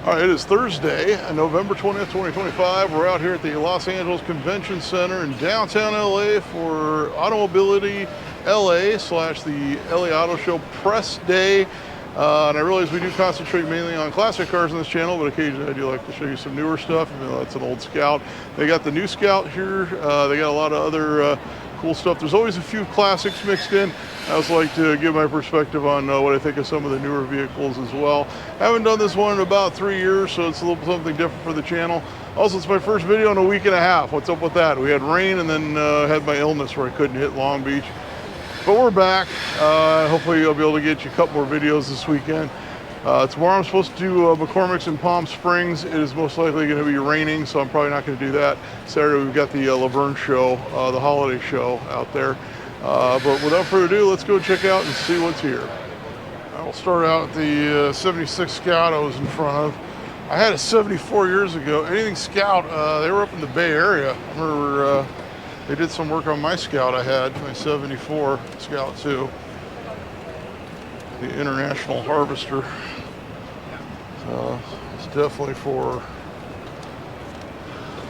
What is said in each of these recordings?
All right, it is Thursday, November 20th, 2025. We're out here at the Los Angeles Convention Center in downtown LA for AutoMobility LA / the LA Auto Show Press Day. And I realize we do concentrate mainly on classic cars on this channel, but occasionally I do like to show you some newer stuff, even though that's an old Scout. They got the new Scout here. They got a lot of other cool stuff. There's always a few classics mixed in. I also like to give my perspective on what I think of some of the newer vehicles as well. Haven't done this one in about 3 years, so it's a little something different for the channel. Also, it's my first video in a week and a half. What's up with that? We had rain and then had my illness where I couldn't hit Long Beach. But we're back. Hopefully I'll be able to get you a couple more videos this weekend. Tomorrow I'm supposed to do McCormick's in Palm Springs. It is most likely going to be raining, so I'm probably not going to do that. Saturday we've got the Laverne show, the holiday show out there. But without further ado, let's go check out and see what's here. I'll start out the 76 Scout I was in front of. I had a 74 years ago. Anything Scout, they were up in the Bay Area. I remember they did some work on my Scout I had, my 74 Scout 2. The International Harvester. So it's definitely for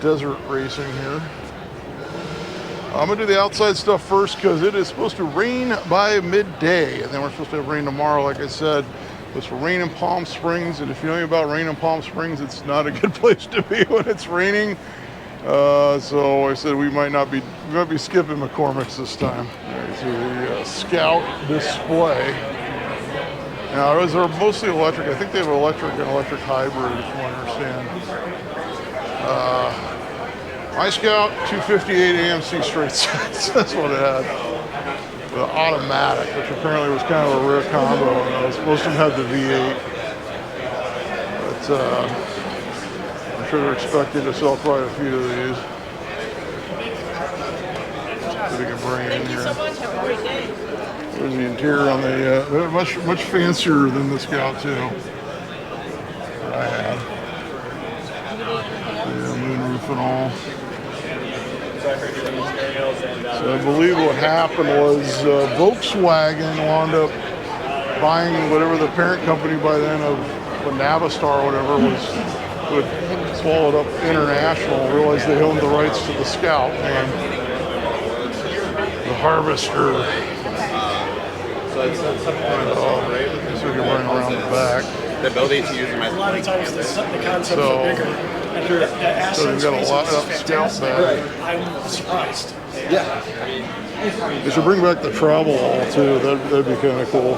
desert racing here. I'm gonna do the outside stuff first because it is supposed to rain by midday, and then we're supposed to have rain tomorrow. Like I said, it's for rain in Palm Springs, and if you know anything about rain in Palm Springs, it's not a good place to be when it's raining. So I said we might be skipping McCormick's this time. All right, so the Scout display. Now those are mostly electric. I think they have electric and electric hybrid, if you understand. My Scout 258 AMC straight sets, that's what it had. The automatic, which apparently was kind of a rare combo. Most of them had the V8. But I'm sure they're expected to sell quite a few of these. So we can bring it in here. Thank you so much. Have a great day. There's the interior on the, they're much fancier than the Scout 2 that I had. Yeah, moonroof and all. So I believe what happened was Volkswagen wound up buying whatever the parent company by then of Navistar or whatever was, who had swallowed up International, realized they owned the rights to the Scout and the Harvester. So it's right? So we can run around the back. The ability to use them as A lot of times the concepts are bigger. And the asset So we've got a space lot is of Scout fantastic. back. I'm surprised. Yeah. They should bring back the travel wall too. That'd be kind of cool.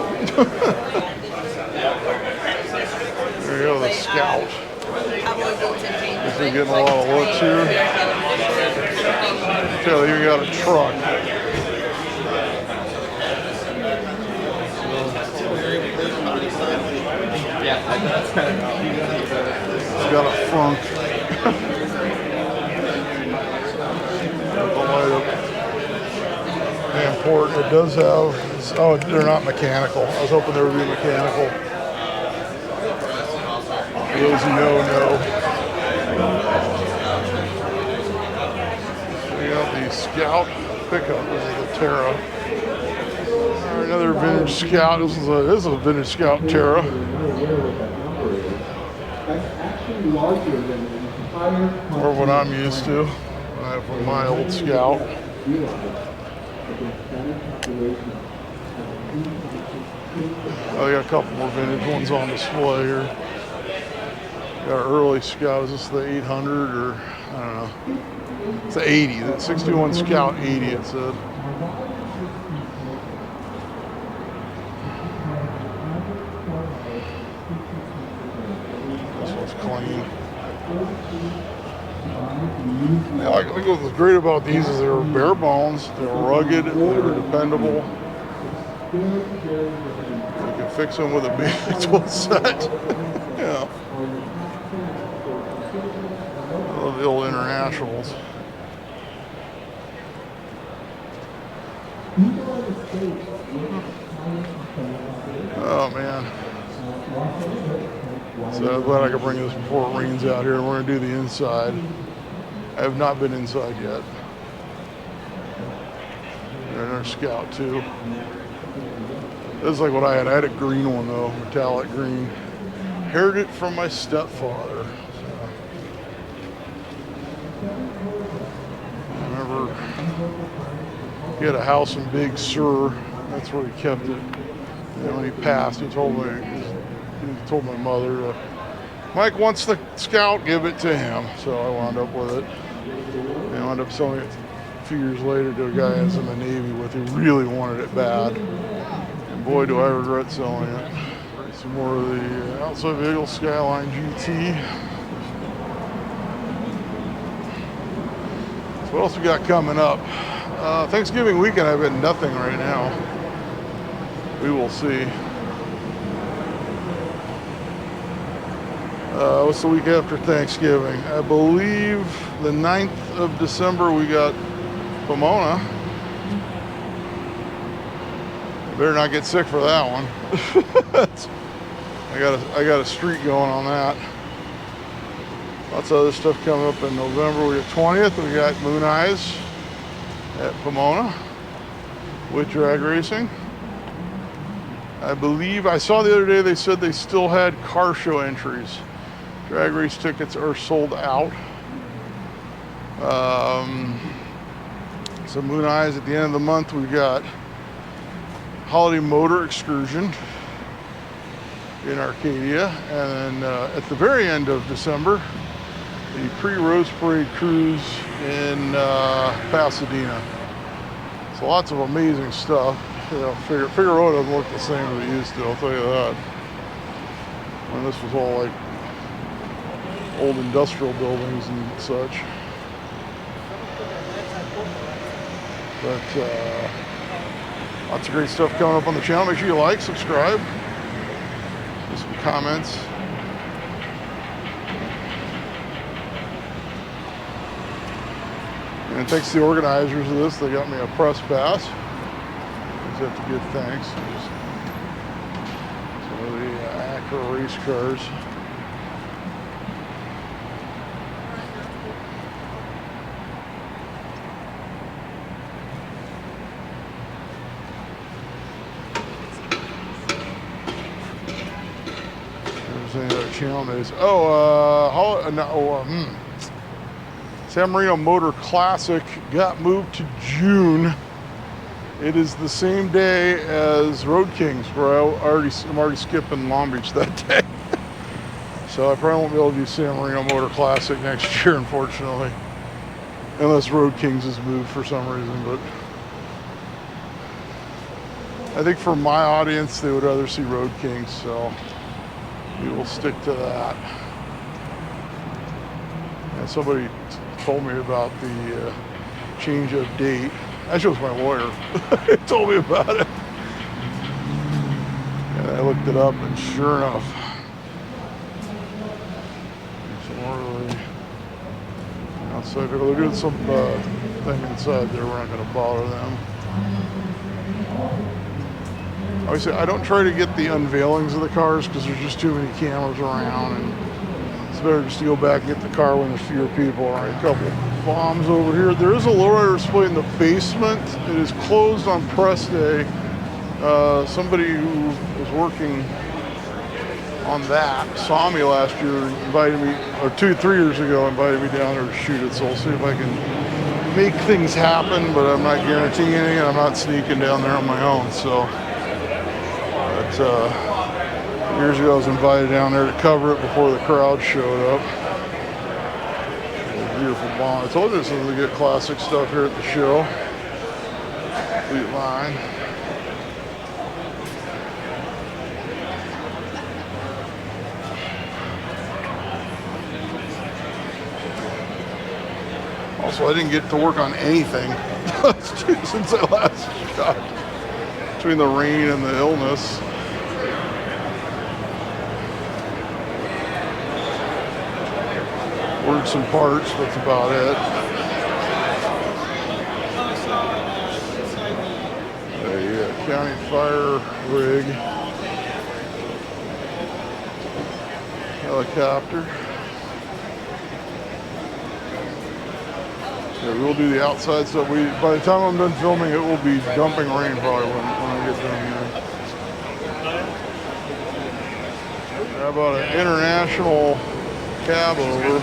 There you go, the Scout. Guess we're getting a lot of looks here. Tell you, got a truck. It's got a front. The light up. The important, it does have, oh, they're not mechanical. I was hoping they would be mechanical. For those who know. We got the Scout pickup. This is the Terra. All right, another vintage Scout. This is a vintage Scout Terra. More of what I'm used to from my old Scout. I got a couple more vintage ones on display here. Got an early Scout. Is this the 800 or I don't know? It's the 80. The 61 Scout 80. It said. This one's clean. Yeah, I think what's great about these is they're bare bones, they're rugged, they're dependable. You can fix them with a big tool set. Yeah. I love the old Internationals. Oh man. So I'm glad I could bring this before it rains out here. And we're gonna do the inside. I have not been inside yet. Another Scout too. This is like what I had. I had a green one though, metallic green. Inherited it from my stepfather. I remember he had a house in Big Sur. That's where he kept it. And when he passed, he told my mother, Mike wants the Scout, give it to him. So I wound up with it. And I wound up selling it a few years later to a guy I was in the Navy with who really wanted it bad. And boy, do I regret selling it. Some more of the outside vehicle Skyline GT. So what else we got coming up? Thanksgiving weekend, I've got nothing right now. We will see. What's the week after Thanksgiving? I believe the 9th of December we got Pomona. Better not get sick for that one. I got a streak going on that. Lots of other stuff coming up in November. We got 20th. We got Moon Eyes at Pomona with drag racing. I believe I saw the other day they said they still had car show entries. Drag race tickets are sold out. So Moon Eyes at the end of the month we got Holiday Motor Excursion in Arcadia, and then at the very end of December, the pre-Rose Parade Cruise in Pasadena. So lots of amazing stuff. You know, Figueroa doesn't look the same as it used to, I'll tell you that. When this was all like old industrial buildings and such. But lots of great stuff coming up on the channel. Make sure you like, subscribe, leave some comments. And thanks to the organizers of this, they got me a press pass. Just have to give thanks. Some of the Acura race cars. Any other channel news? San Marino Motor Classic got moved to June. It is the same day as Road Kings, where I'm already skipping Long Beach that day. So I probably won't be able to do San Marino Motor Classic next year, unfortunately, unless Road Kings is moved for some reason. But I think for my audience, they would rather see Road Kings, so we will stick to that. And somebody told me about the change of date. Actually, it was my lawyer. He told me about it. And I looked it up, and sure enough, some more really outside people. They're doing some thing inside there. We're not going to bother them. Obviously, I don't try to get the unveilings of the cars because there's just too many cameras around, and it's better just to go back and get the car when there's fewer people. All right, a couple bombs over here. There is a lowrider display in the basement. It is closed on press day. Somebody who was working on that saw me last year, invited me, or 3 years ago, invited me down there to shoot it. So I'll see if I can make things happen, but I'm not guaranteeing anything. I'm not sneaking down there on my own. So. Years ago I was invited down there to cover it before the crowd showed up. Beautiful bomb. I told you this is to get classic stuff here at the show. Complete line. Also, I didn't get to work on anything since I last shot. Between the rain and the illness. Ordered some parts, that's about it. A county fire rig. Helicopter. Yeah, we'll do the outside stuff. By the time I'm done filming, it will be dumping rain probably when I get done here. I bought an international cab over.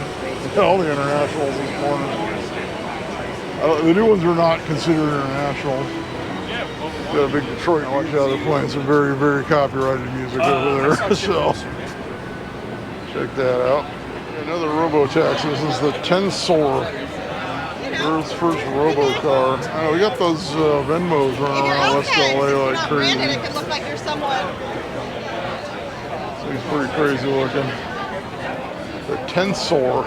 All the internationals this morning. The new ones are not considered international. Got a big Detroit. Watch out, they're playing some very, very copyrighted music over there. So check that out. Another robo-taxi. This is the Tensor. World's first robo-car. We got those Venmos running around West LA like crazy. It could look like you're someone. So he's pretty crazy looking. The Tensor.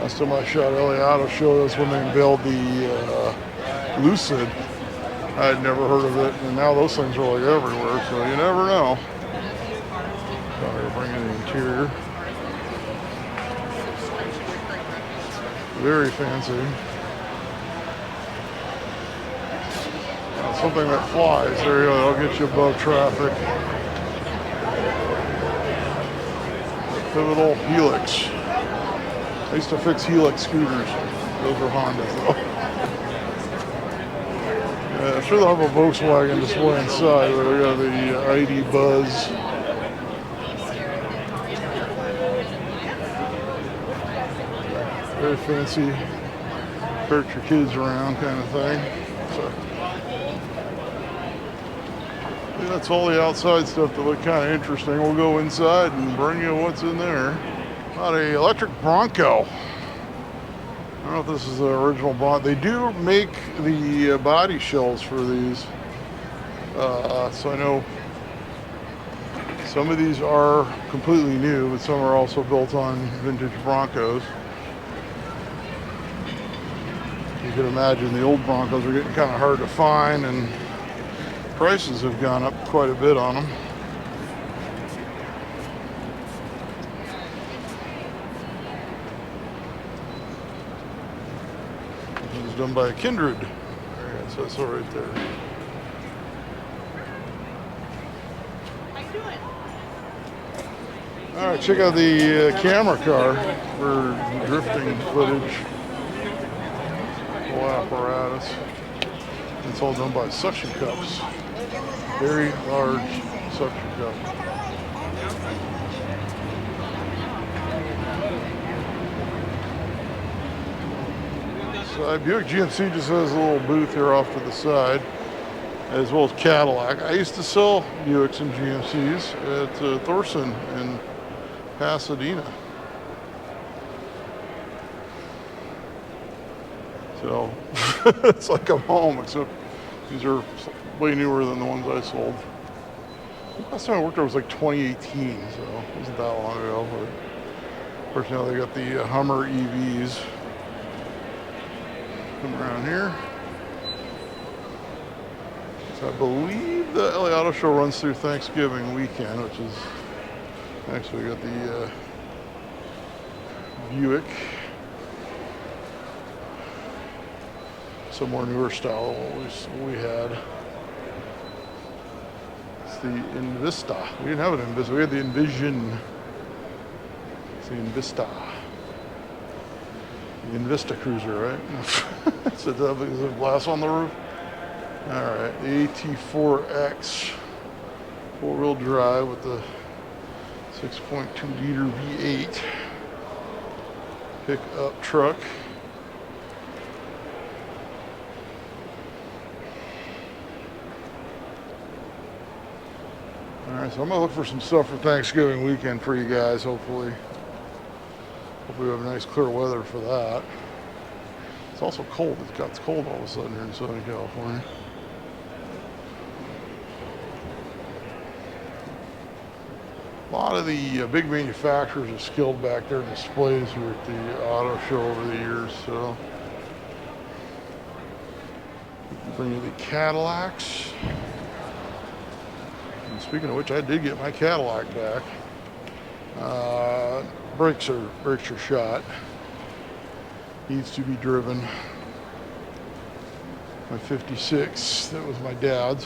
Last time I shot LA Auto Show, that's when they unveiled the Lucid. I had never heard of it, and now those things are like everywhere, so you never know. I'll bring in the interior. Very fancy. Something that flies. There you go. That'll get you above traffic. Pivotal Helix. I used to fix Helix scooters. Those are Hondas though. Yeah, I'm sure they'll have a Volkswagen display inside, but we got the ID Buzz. Very fancy, cart your kids around kind of thing. So, yeah, that's all the outside stuff that look kind of interesting. We'll go inside and bring you what's in there. Got an electric Bronco. I don't know if this is the original Bronco. They do make the body shells for these. So I know some of these are completely new, but some are also built on vintage Broncos. You can imagine the old Broncos are getting kind of hard to find, and prices have gone up quite a bit on them. This is done by Kindred. There it says so right there. How you doing? All right, check out the camera car for drifting footage. Whole apparatus. It's all done by suction cups. Very large suction cups. So Buick GMC just has a little booth here off to the side, as well as Cadillac. I used to sell Buicks and GMCs at Thorson in Pasadena. So it's like I'm home, except these are way newer than the ones I sold. Last time I worked there was like 2018, so it wasn't that long ago. But of course now they got the Hummer EVs. Come around here. So I believe the LA Auto Show runs through Thanksgiving weekend, which is actually got the Buick. Some more newer style than what we had. It's the Invista. We didn't have an Invista. We had the Envision. It's the Invista. The Invista Cruiser, right? So is it glass on the roof? All right, the AT4X, four-wheel drive with the 6.2 liter V8 pickup truck. All right, so I'm gonna look for some stuff for Thanksgiving weekend for you guys, hopefully. Hopefully we have nice clear weather for that. It's also cold. It's cold all of a sudden here in Southern California. A lot of the big manufacturers have scaled back their displays here at the auto show over the years, so. Bring you the Cadillacs. And speaking of which, I did get my Cadillac back. Brakes are shot. Needs to be driven. My 56, that was my dad's.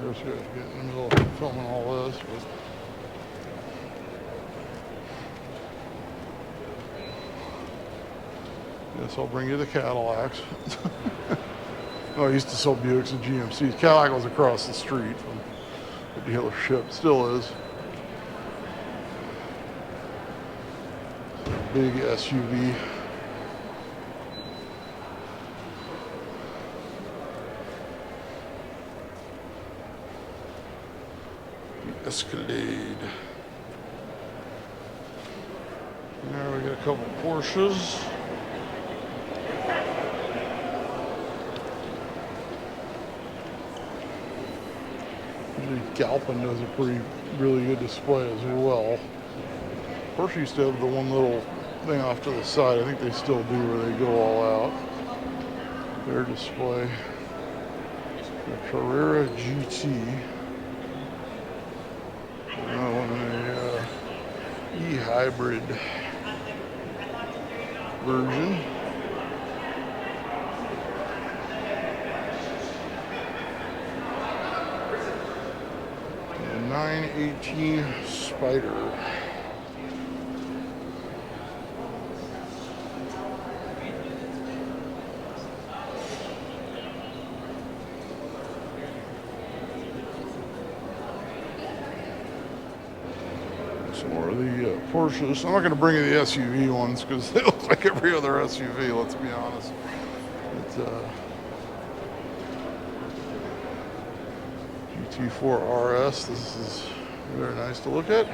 Here's getting in the middle of filming all this, but Guess I'll bring you the Cadillacs. Oh, I used to sell Buicks and GMCs. Cadillac was across the street from the dealership. Still is. Big SUV. The Escalade. Now we got a couple Porsches. Usually Galpin does a really good display as well. Porsche used to have the one little thing off to the side. I think they still do, where they go all out. Their display. The Carrera GT. That one, a e-hybrid version. The 918 Spider. Some more of the Porsches. I'm not going to bring you the SUV ones because they look like every other SUV, let's be honest. It's GT4 RS. This is very nice to look at.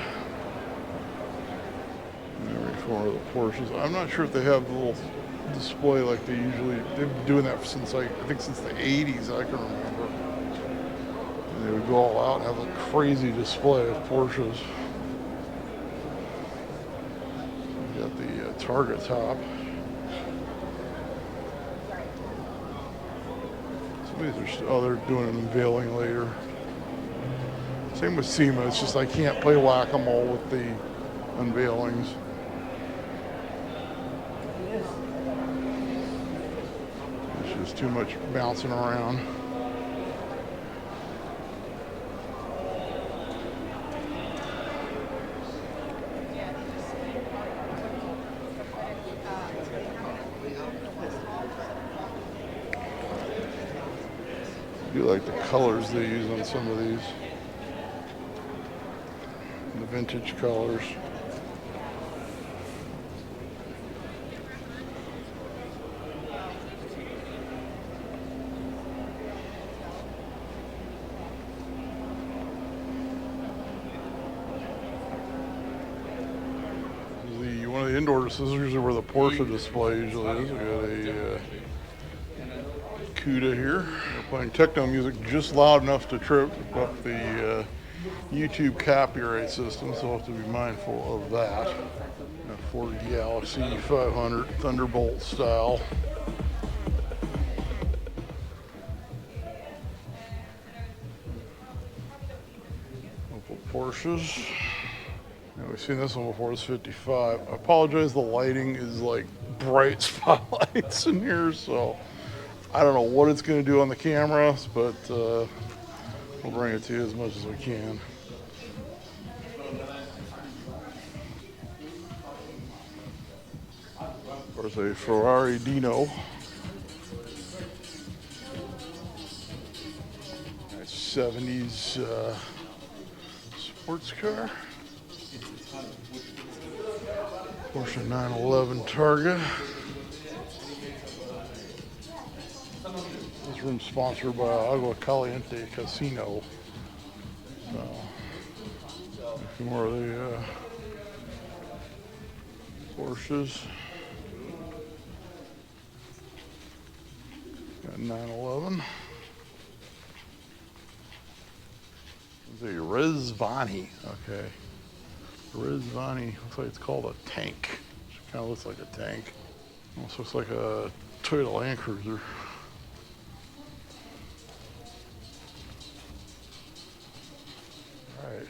Every more of the Porsches. I'm not sure if they have the little display like they usually. They've been doing that since I think since the 80s. I can remember. And they would go all out and have a crazy display of Porsches. Got the Targa top. Some of these are, they're doing an unveiling later. Same with SEMA, it's just I can't play whack-a-mole with the unveilings. It's just too much bouncing around. I do like the colors they use on some of these. The vintage colors. One of the indoor, this is usually where the Porsche display usually is. We got a CUDA here. We're playing techno music just loud enough to trip up the YouTube copyright system, so I'll have to be mindful of that. A Ford Galaxy 500 Thunderbolt style. Couple Porsches. Now, we've seen this one before, it's 55. I apologize, the lighting is like bright spotlights in here, so I don't know what it's going to do on the cameras, but we'll bring it to you as much as we can. Of course, a Ferrari Dino. Nice 70s sports car. Porsche 911 Targa. This room's sponsored by Agua Caliente Casino. So, a few more of the Porsches. Got 911. There's a Rezvani. Okay. Rezvani. Looks like it's called a tank. It kind of looks like a tank. Almost looks like a Toyota Land Cruiser. Alright.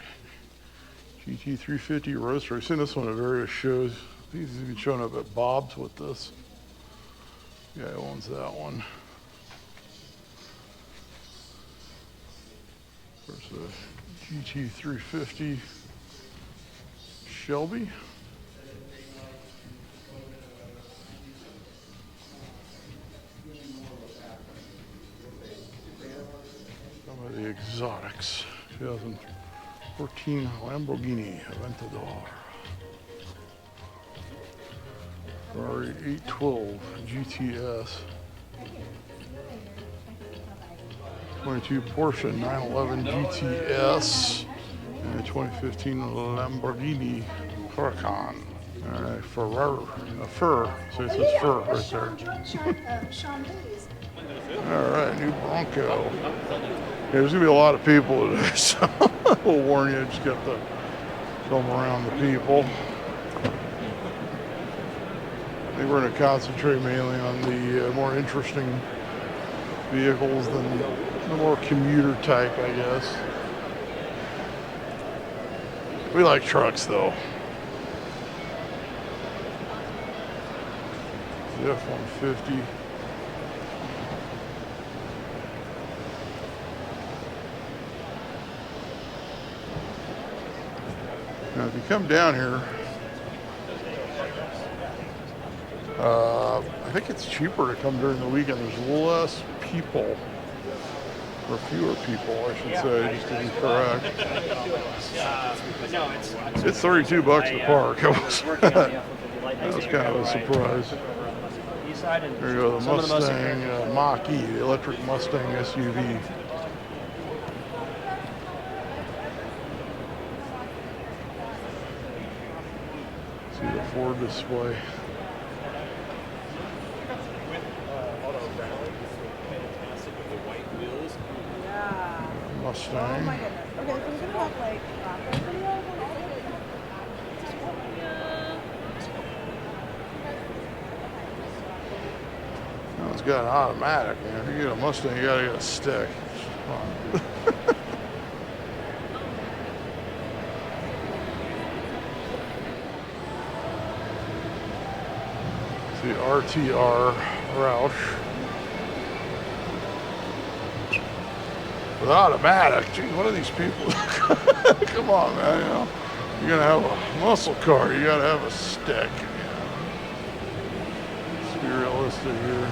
GT350 Roadster. I've seen this one at various shows. I think he's even showing up at Bob's with this. The guy owns that one. Of course, the GT350 Shelby. the exotics. 2014 Lamborghini Aventador. Ferrari 812 GTS. 22 Porsche 911 GTS. And a 2015 Lamborghini Huracan. Alright, fur. So it says fur right there. Alright, new Bronco. Yeah, there's gonna be a lot of people today, so we'll warn you, just got to film around the people. I think we're gonna concentrate mainly on the more interesting vehicles than the more commuter type, I guess. We like trucks though. The F-150. Now, if you come down here, I think it's cheaper to come during the weekend. There's less people, or fewer people, I should say, just to be correct. It's $32 to park. That was kind of a surprise. There you go, the Mustang Mach-E, the electric Mustang SUV. See the Ford display. Mustang. Oh my goodness. Okay, so we're gonna have like videos. Oh, it's got an automatic, man. If you get a Mustang, you gotta get a stick. See, RTR Roush. With automatic, geez, what are these people? Come on, man, you know. You're gonna have a muscle car, you gotta have a stick. Let's be realistic here.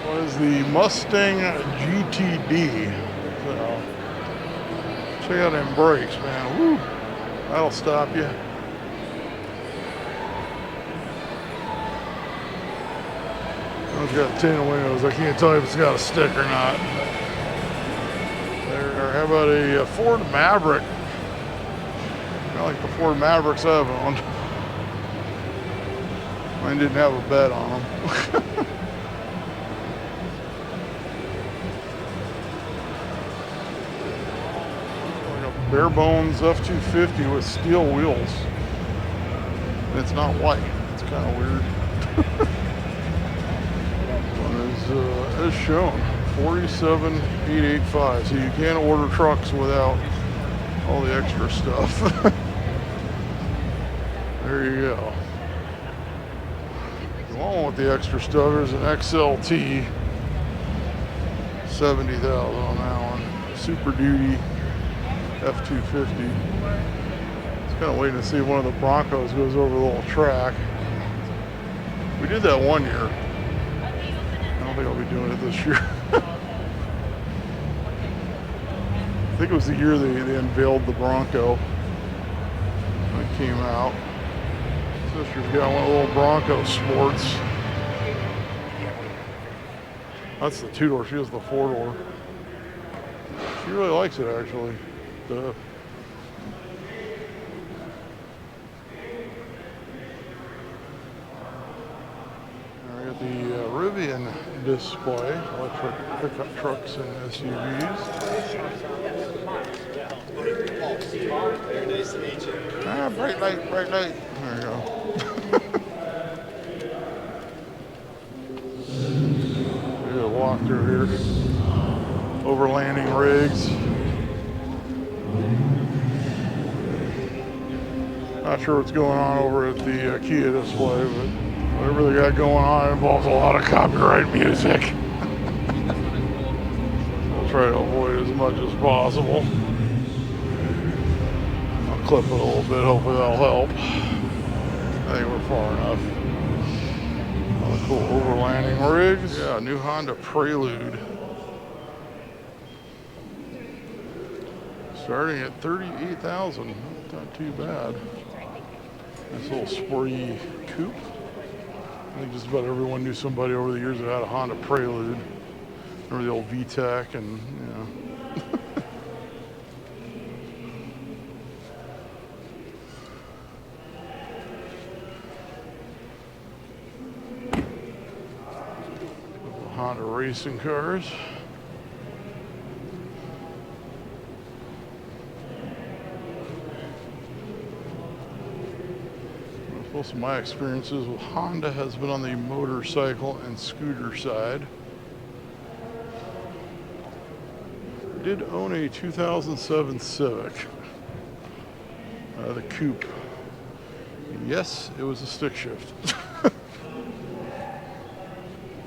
What is the Mustang GTD? So, check out them brakes, man. Woo! That'll stop you. It's got tinted windows. I can't tell you if it's got a stick or not. There. How about a Ford Maverick? Kind of like the Ford Mavericks I've owned. Mine didn't have a bed on them. Like a bare bones F-250 with steel wheels. And it's not white. It's kind of weird. As shown, 47,885. So you can't order trucks without all the extra stuff. There you go. The one with the extra stuff is an XLT. 70,000 on that one. Super Duty F-250. Just kind of waiting to see if one of the Broncos goes over the little track. We did that one year. I don't think I'll be doing it this year. I think it was the year they unveiled the Bronco when it came out. Sister's got one of the little Bronco Sports. That's the two-door. She has the four-door. She really likes it, actually. The Rivian display, electric pickup trucks and SUVs. Very nice to meet you. Ah, bright light, bright light. There you go. We're gonna walk through here. Overlanding rigs. Not sure what's going on over at the Kia display, but whatever they got going on involves a lot of copyright music. I'll try to avoid as much as possible. I'll clip it a little bit, hopefully that'll help. I think we're far enough. cool overlanding rigs. Yeah, new Honda Prelude. Starting at $38,000. Not too bad. This little sporty coupe. I think just about everyone knew somebody over the years that had a Honda Prelude. Remember the old VTEC and, you know. Honda racing cars. Most of my experiences with Honda has been on the motorcycle and scooter side. I did own a 2007 Civic, the coupe. Yes, it was a stick shift.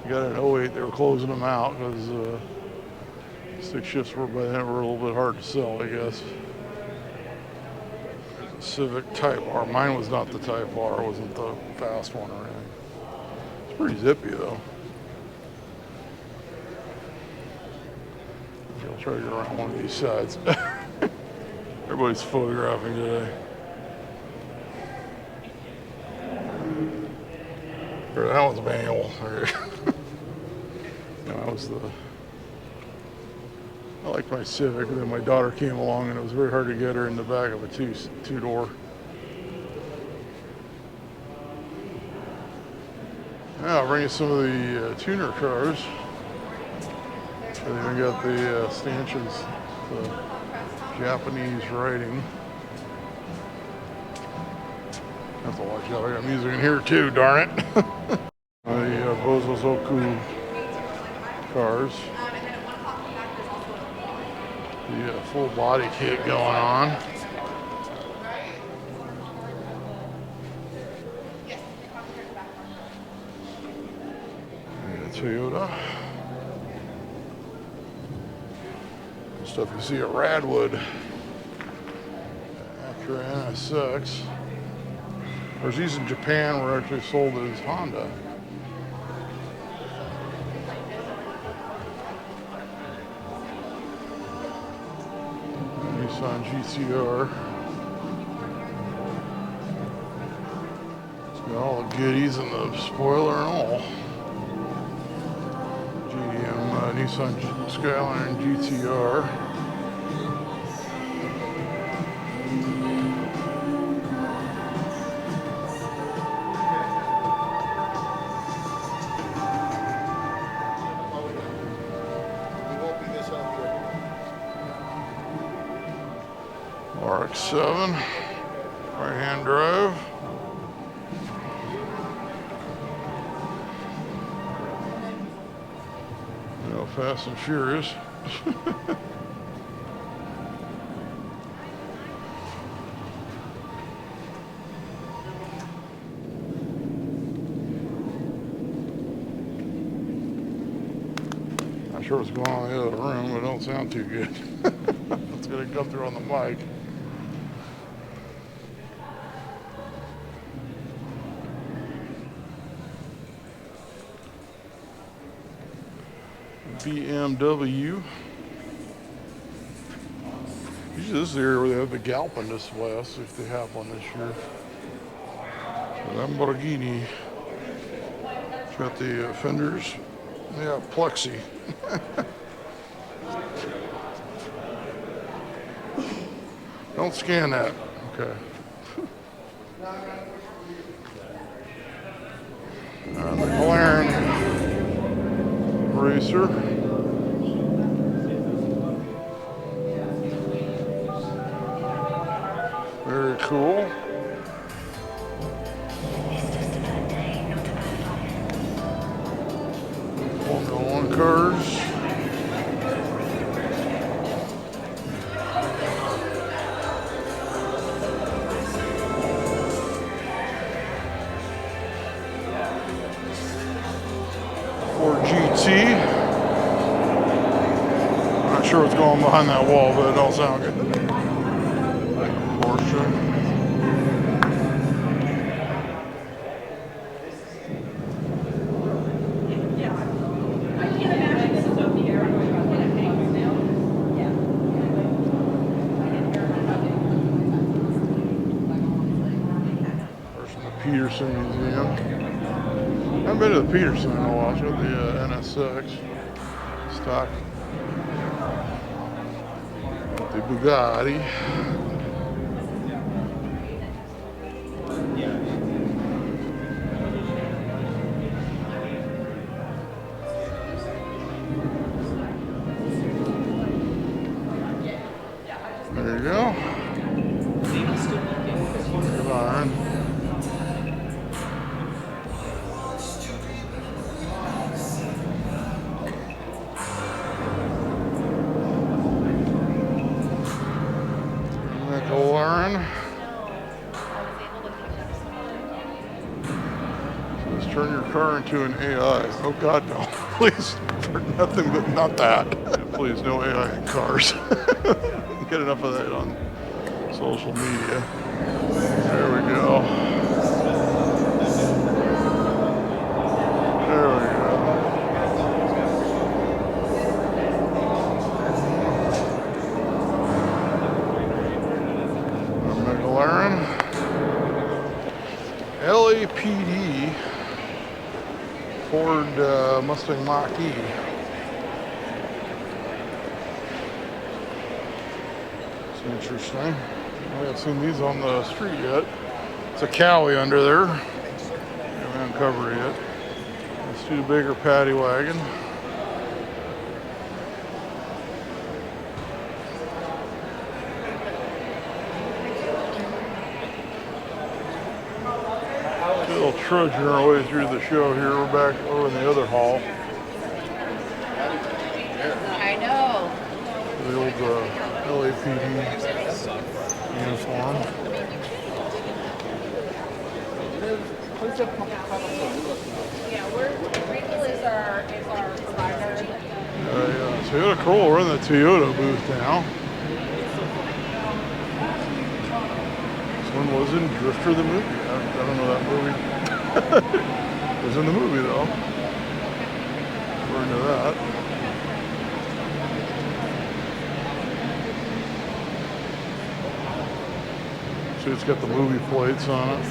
Got an 08, they were closing them out because stick shifts were by then were a little bit hard to sell, I guess. Civic Type R. Mine was not the Type R. It wasn't the fast one or anything. It's pretty zippy though. I'll try to get around one of these sides. Everybody's photographing today. That one's manual. That was the. I liked my Civic, and then my daughter came along, and it was very hard to get her in the back of a two-door. Now I'll bring you some of the tuner cars. They even got the stanchions, the Japanese writing. I have to watch out. I got music in here too, darn it. The Bozozoku cars. The full body kit going on. And Toyota. Stuff you see at Radwood. Acura NSX. Whereas these in Japan were actually sold as Honda. Nissan GTR. It's got all the goodies and the spoiler and all. GM Nissan Skyline GTR. RX-7, right-hand drive. No Fast and Furious. Not sure what's going on in the other room, but it don't sound too good. It's gonna come through on the mic. BMW. Usually this is the area where they have the Galpin display. Let's see if they have one this year. Lamborghini. It's got the fenders. Yeah, plexi. Don't scan that. Okay. McLaren Racer. Very cool. Formula One cars. Ford GT. Not sure what's going on behind that wall, but it don't sound good. Porsche. Peterson Museum. I haven't been to the Peterson in a while. Showed the NSX stock. The Bugatti. There you go. Good iron. Nickel iron. Says turn your car into an AI. Oh God, no! Please, for nothing but not that. Please, no AI in cars. Get enough of that on social media. There we go. There we go. McLaren. LAPD Ford Mustang Mach-E. It's interesting. I haven't seen these on the street yet. It's a Cowie under there. Haven't uncovered it yet. Let's do the bigger paddy wagon. Still trudging our way through the show here. We're back over in the other hall. I know. The old LAPD uniform. Yeah, Rachel is our provider. Yeah. Toyota Corolla. We're in the Toyota booth now. This one was in Drifter the movie. I don't know that movie. It was in the movie though. We're into that. See, it's got the movie plates on it.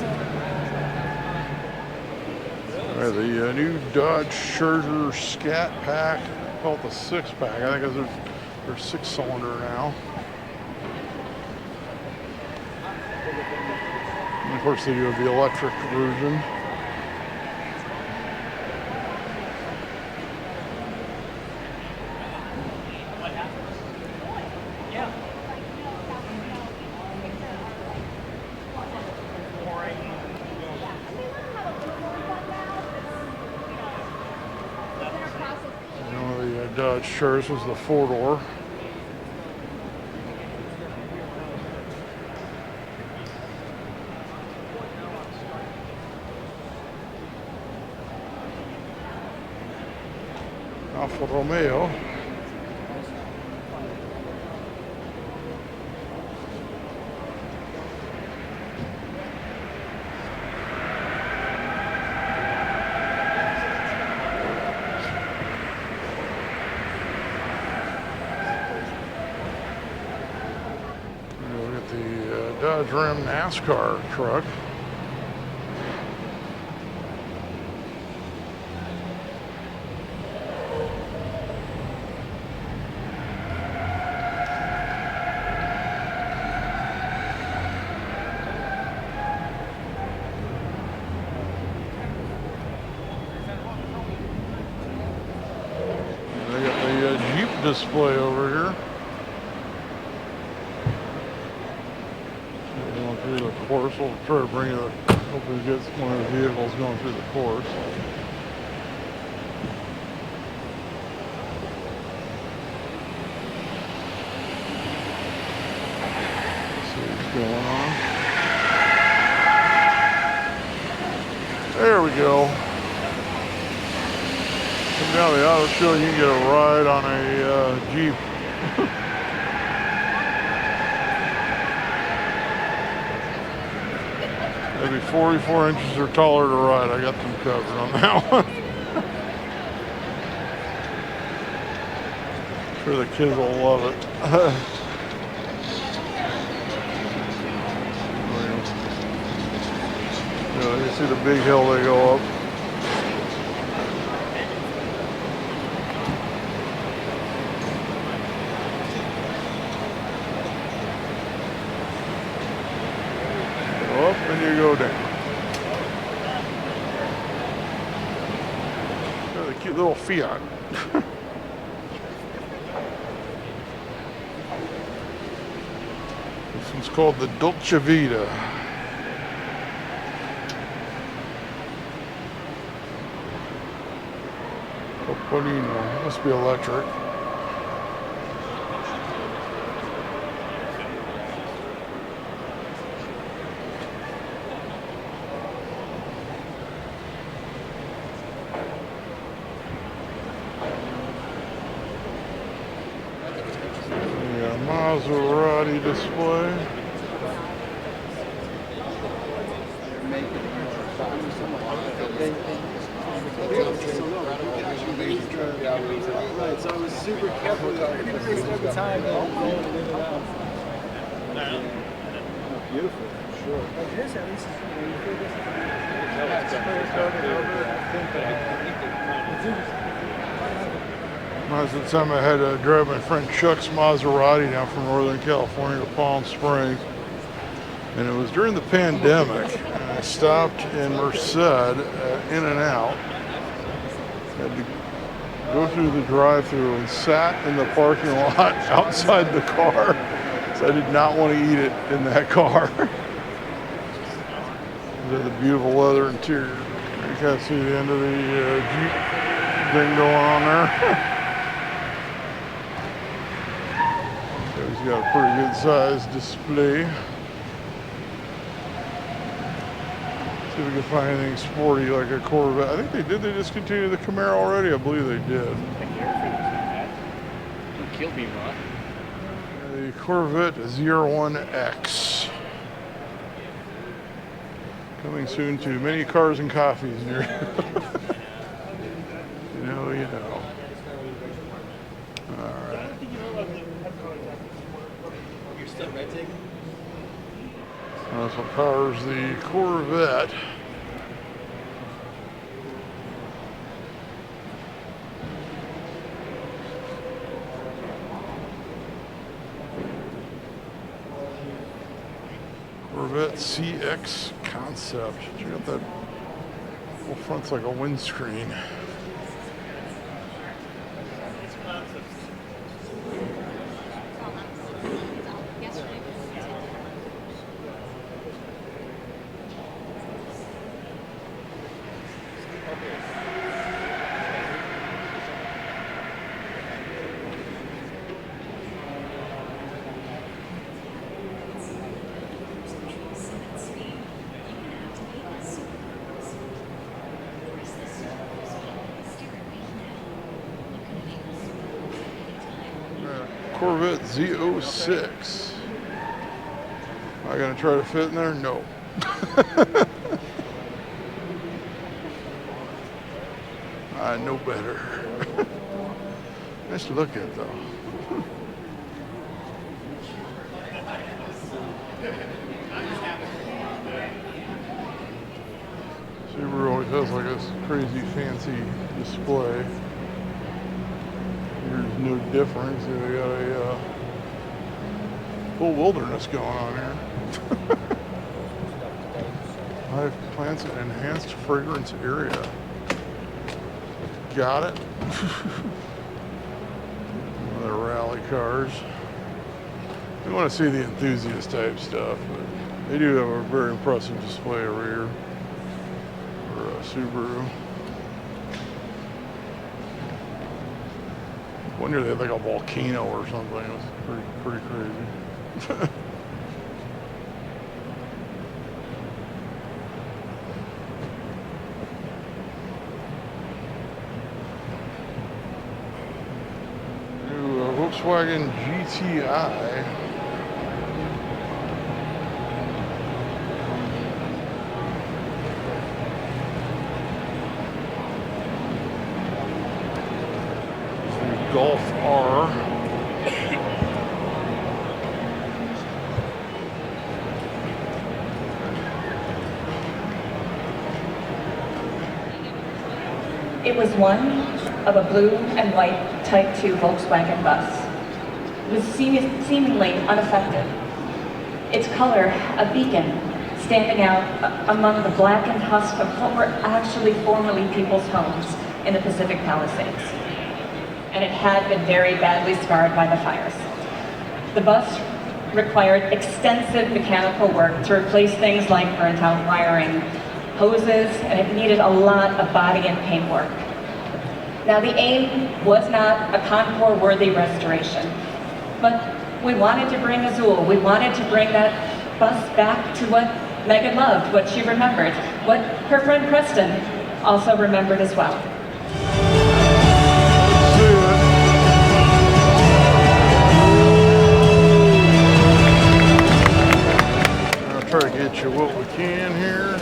All right, the new Dodge Charger Scat Pack. I call it the 6-pack. I think they're 6-cylinder now. And of course, they do have the electric version. Dodge Chargers was the 4-door. Alfa Romeo. Dodge Ram NASCAR truck. They got the Jeep display over here. Through the course, we'll try to bring it. Hopefully, get one of the vehicles going through the course. Let's see what's going on. There we go. Come down to the auto show, and you can get a ride on a Jeep. Maybe 44 inches or taller to ride. I got them covered on that one. I'm sure the kids will love it. You can see the big hill they go up. Up and you go down. Got a cute little Fiat. This one's called the Dolce Vita. Topolino. Must be electric. Maserati display. Right, so I was super careful. I didn't waste every time going in and out. Beautiful, for sure. Like this, at least, you feel this. That's the time I had to drive my friend Chuck's Maserati down from Northern California to Palm Springs. And it was during the pandemic. And I stopped in Merced In-N-Out. Had to go through the drive-thru and sat in the parking lot outside the car. So I did not want to eat it in that car. The beautiful leather interior. You can't see the end of the Jeep thing going on there. He's got a pretty good sized display. See if we can find anything sporty like a Corvette. I think they did. They discontinued the Camaro already. I believe they did. The Corvette 01X. Coming soon to many cars and coffees near you. You know. All right. That's what powers the Corvette. Corvette CX Concept. Check out that whole front's like a windscreen. Corvette Z06. Am I gonna try to fit in there? No. I know better. Nice to look at though. Subaru always has like this crazy fancy display. There's no difference. They got a full wilderness going on here. Live plants and enhanced fragrance area. Got it. Other rally cars. We want to see the enthusiast type stuff, but they do have a very impressive display over here for Subaru. One year they had like a volcano or something. It was pretty crazy. New Volkswagen GTI. Golf R. It was one of a blue and white Type 2 Volkswagen bus. It was seemingly unaffected. Its color, a beacon, standing out among the blackened husk of what were actually formerly people's homes in the Pacific Palisades. And it had been very badly scarred by the fires. The bus required extensive mechanical work to replace things like burnt out wiring, hoses, and it needed a lot of body and paint work. Now the aim was not a Concours-worthy restoration, but we wanted to bring Azul. We wanted to bring that bus back to what Megan loved, what she remembered, what her friend Preston also remembered as well. I'll try to get you what we can here.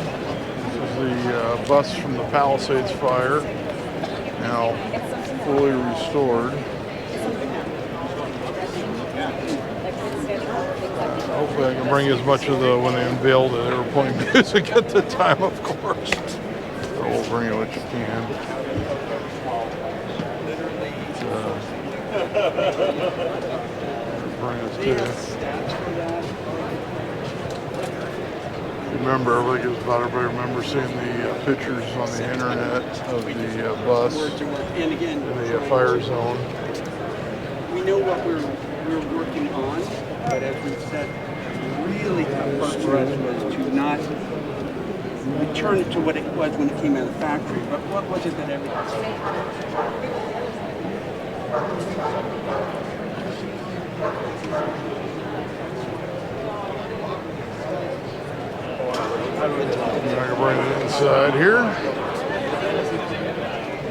This is the bus from the Palisades fire, now fully restored. Hopefully I can bring you as much of the, when they unveiled it, they were playing music at the time, of course. So we'll bring you what you can. Bring us to. Remember, everybody remember seeing the pictures on the internet of the bus And again, in the fire zone. we know what we're working on, but as we said, the really tough part for us was to not return it to what it was when it came out of the factory. But what was it that everybody? I can bring it inside here.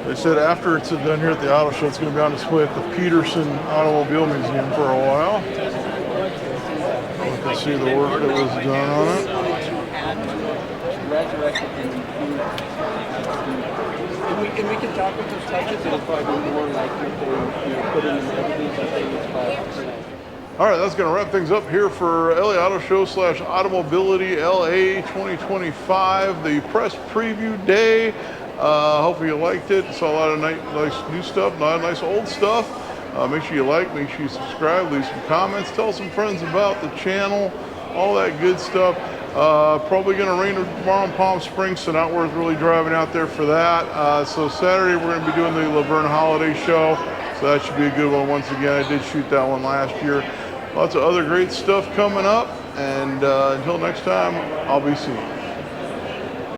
They said after it's done here at the auto show, it's going to be on display at the Peterson Automobile Museum for a while. You can see the work that was done on it. And we can talk with those touches. It'll probably be more like if they put in the magazines that they use. All right, that's going to wrap things up here for LA Auto Show / AutoMobility LA 2025, the press preview day. Hopefully you liked it. Saw a lot of nice new stuff, a lot of nice old stuff. Make sure you like, make sure you subscribe, leave some comments, tell some friends about the channel, all that good stuff. Probably going to rain tomorrow in Palm Springs, so not worth really driving out there for that. So Saturday we're going to be doing the Laverne Holiday Show, so that should be a good one. Once again, I did shoot that one last year. Lots of other great stuff coming up, and until next time, I'll be seeing you.